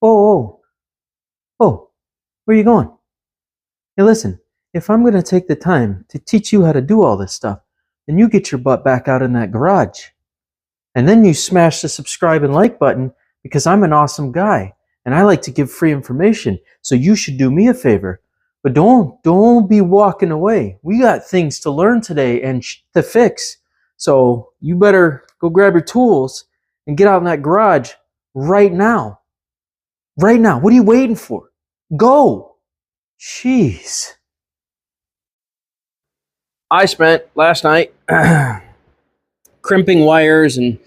Oh, oh, where are you going? Hey, listen, if I'm going to take the time to teach you how to do all this stuff, then you get your butt back out in that garage. And then you smash the subscribe and like button because I'm an awesome guy and I like to give free information. So you should do me a favor. But don't be walking away. We got things to learn today and to fix. So you better go grab your tools and get out in that garage right now. Right now. What are you waiting for? Go. Jeez. I spent last night crimping wires and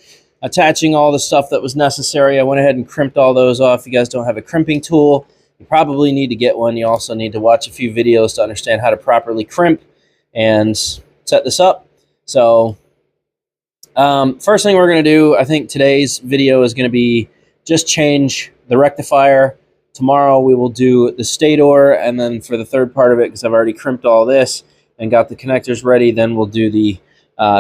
attaching all the stuff that was necessary. I went ahead and crimped all those off. If you guys don't have a crimping tool, you probably need to get one. You also need to watch a few videos to understand how to properly crimp and set this up. So first thing we're going to do, I think today's video is going to be just change the rectifier. Tomorrow we will do the stator, and then for the third part of it, because I've already crimped all this and got the connectors ready, then we'll do the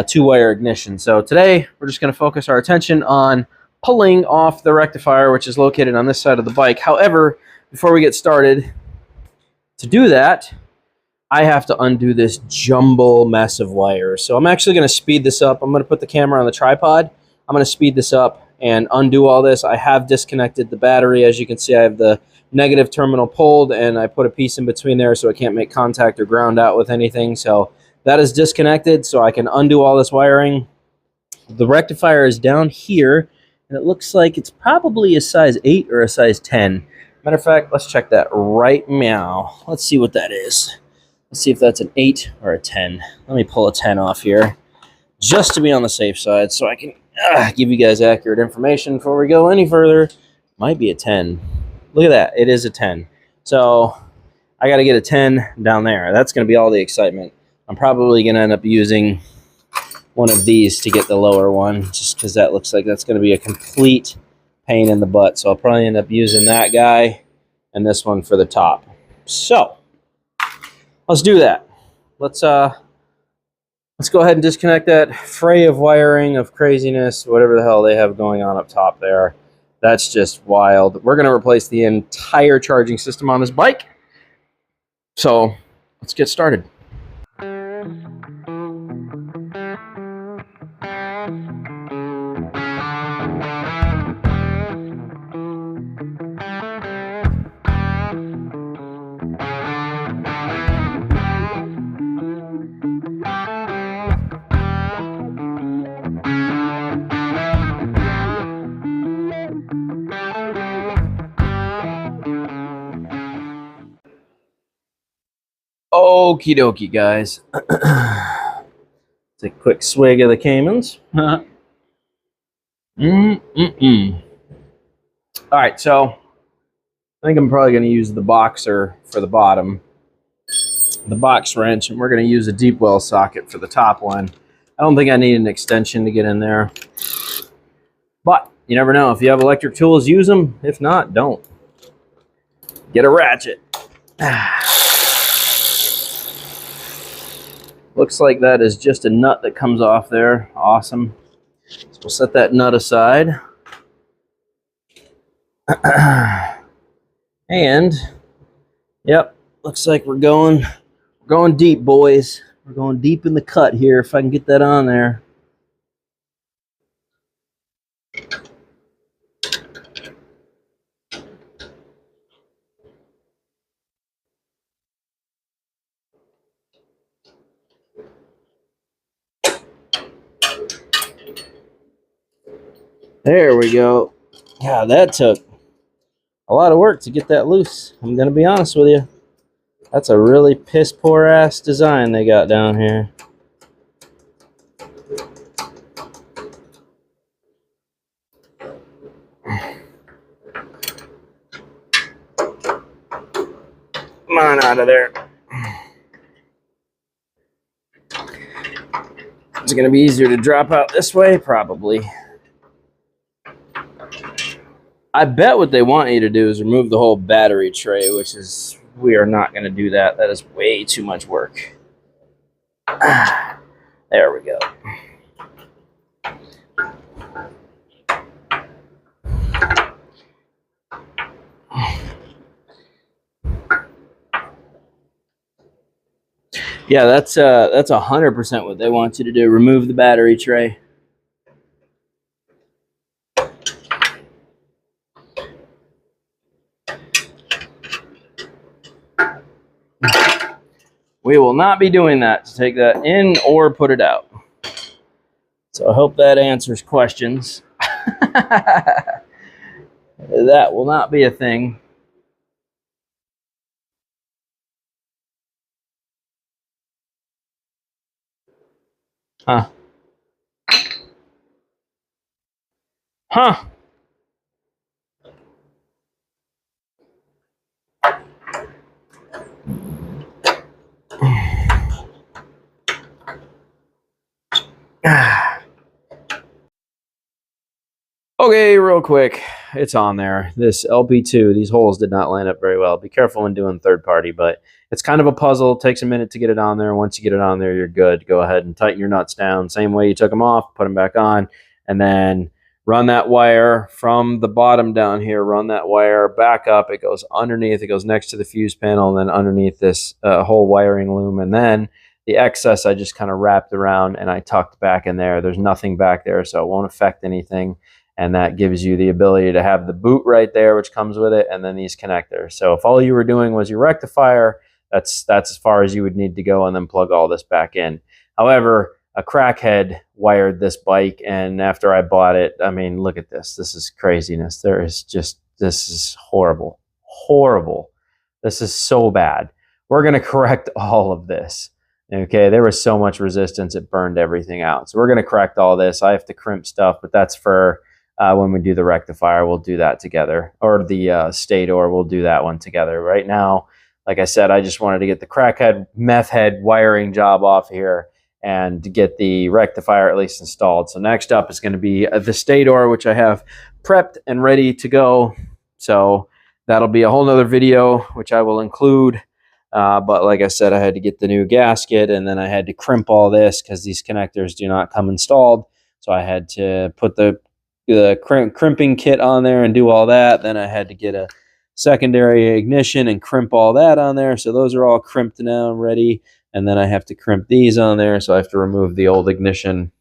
two-wire ignition. So today we're just going to focus our attention on pulling off the rectifier, which is located on this side of the bike. However, before we get started, to do that, I have to undo this jumble mess of wires. So I'm actually going to speed this up. I'm going to put the camera on the tripod. I'm going to speed this up and undo all this. I have disconnected the battery. As you can see, I have the negative terminal pulled, and I put a piece in between there so it can't make contact or ground out with anything. So that is disconnected, so I can undo all this wiring. The rectifier is down here, and it looks like it's probably a size 8 or a size 10. Matter of fact, let's check that right now. Let's see what that is. Let's see if that's an 8 or a 10. Let me pull a 10 off here, just to be on the safe side, so I can give you guys accurate information before we go any further. Might be a 10. Look at that. It is a 10. So I got to get a 10 down there. That's going to be all the excitement. I'm probably going to end up using one of these to get the lower one, just because that looks like that's going to be a complete pain in the butt. So I'll probably end up using that guy and this one for the top. So let's do that. Let's go ahead and disconnect that fray of wiring, of craziness, whatever the hell they have going on up top there. That's just wild. We're going to replace the entire charging system on this bike. So let's get started. Okie dokie, guys. Take a quick swig of the Caymans. All right, so I think I'm probably going to use the boxer for the bottom, the box wrench, and we're going to use a deep well socket for the top one. I don't think I need an extension to get in there, but you never know. If you have electric tools, use them. If not, don't. Get a ratchet. Looks like that is just a nut that comes off there. Awesome. So we'll set that nut aside. And, yep, looks like we're going deep, boys. We're going deep in the cut here, if I can get that on there. There we go. Yeah, that took a lot of work to get that loose. I'm going to be honest with you. That's a really piss poor ass design they got down here. Come on out of there. Is it going to be easier to drop out this way? Probably. I bet what they want you to do is remove the whole battery tray, which is, we are not going to do that. That is way too much work. There we go. Yeah, that's 100% what they want you to do. Remove the battery tray. We will not be doing that to take that in or put it out. So I hope that answers questions. That will not be a thing. Huh. Huh. Okay, real quick, it's on there. This LP2, these holes did not line up very well. Be careful when doing third party, but it's kind of a puzzle. It takes a minute to get it on there. Once you get it on there, you're good. Go ahead and tighten your nuts down. Same way you took them off, put them back on, and then run that wire from the bottom down here. Run that wire back up. It goes underneath. It goes next to the fuse panel, and then underneath this whole wiring loom, and then the excess I just kind of wrapped around and I tucked back in there. There's nothing back there, so it won't affect anything. And that gives you the ability to have the boot right there, which comes with it, and then these connectors. So if all you were doing was your rectifier, that's as far as you would need to go, and then plug all this back in. However, a crackhead wired this bike, and after I bought it, I mean, look at this. This is craziness. This is horrible. Horrible. This is so bad. We're going to correct all of this. Okay, there was so much resistance, it burned everything out. So we're going to correct all this. I have to crimp stuff, but that's for when we do the rectifier. We'll do that together. Or the stator, we'll do that one together. Right now, like I said, I just wanted to get the crackhead, meth head wiring job off here and to get the rectifier at least installed. So next up is going to be the stator, which I have prepped and ready to go. So that'll be a whole nother video, which I will include. But like I said, I had to get the new gasket, and then I had to crimp all this because these connectors do not come installed. So I had to put the crimping kit on there and do all that. Then I had to get a secondary ignition and crimp all that on there. So those are all crimped now and ready. And then I have to crimp these on there. So I have to remove the old ignition.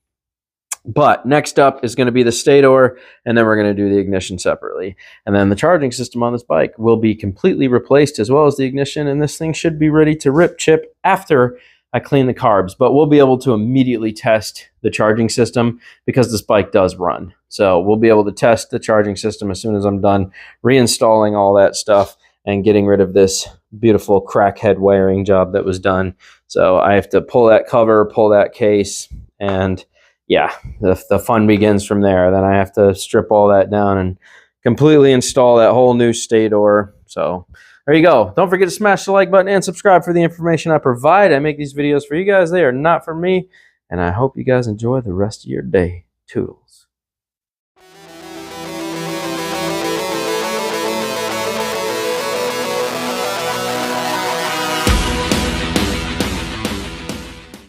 But next up is going to be the stator, and then we're going to do the ignition separately. And then the charging system on this bike will be completely replaced as well as the ignition, and this thing should be ready to rip chip after I clean the carbs. But we'll be able to immediately test the charging system because this bike does run. So we'll be able to test the charging system as soon as I'm done reinstalling all that stuff and getting rid of this beautiful crackhead wiring job that was done. So I have to pull that cover, pull that case, and yeah, the fun begins from there. Then I have to strip all that down and completely install that whole new stator. So there you go. Don't forget to smash the like button and subscribe for the information I provide. I make these videos for you guys. They are not for me. And I hope you guys enjoy the rest of your day. Toodles.